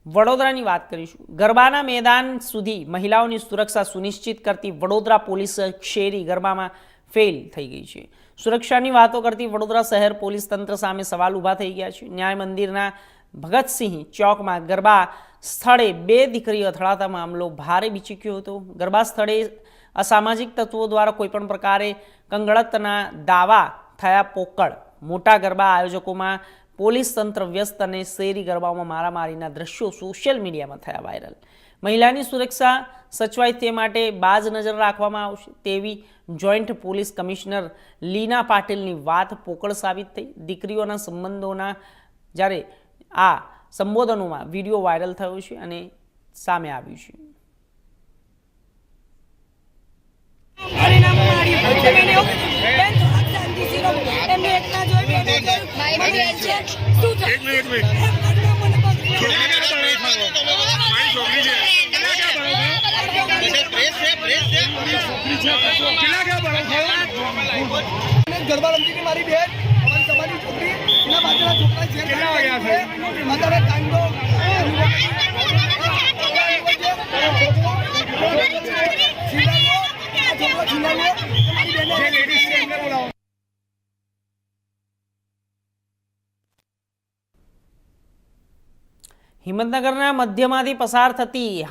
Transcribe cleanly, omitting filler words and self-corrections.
વડોદરાની વાત કરીશું। ગરબાના મેદાન સુધી મહિલાઓની સુરક્ષા સુનિશ્ચિત કરતી વડોદરા પોલીસ શેરી ગરબામાં ફેલ થઈ ગઈ છે। સુરક્ષાની વાતો કરતી વડોદરા શહેર પોલીસ તંત્ર સામે સવાલ ઊભા થઈ ગયા છે। ન્યાય મંદિરના ભગતસિંહ ચોકમાં ગરબા સ્થળે બે દીકરીઓ અથડાતા મામલો ભારે બીચક્યો હતો। ગરબા સ્થળે અસામાજિક તત્વો દ્વારા કોઈપણ પ્રકારે કંગળતના દાવા થયા પોકળ। મોટા ગરબા આયોજકોમાં પોલીસ તંત્ર વ્યસ્ત અને શેરી ગરબાઓમાં મારામારીના દ્રશ્યો સોશિયલ મીડિયામાં થયા વાયરલ। મહિલાની સુરક્ષા સચવાય તે માટે બાજ નજર રાખવામાં આવશે તેવી જોઈન્ટ પોલીસ કમિશનર લીના પાટીલની વાત પોકળ સાબિત થઈ। દીકરીઓના સંબંધોના જ્યારે આ સંબોધનોમાં વિડીયો વાયરલ થયો છે અને સામે આવ્યું છે। गरबा रमती थी मारी बहन हमारी समाज की छोकरी इना बाजरा छोकरा शेर कितना हो गया है मतलब एक कांडो હિંમતનગરના મધ્યમાંથી પસાર થતી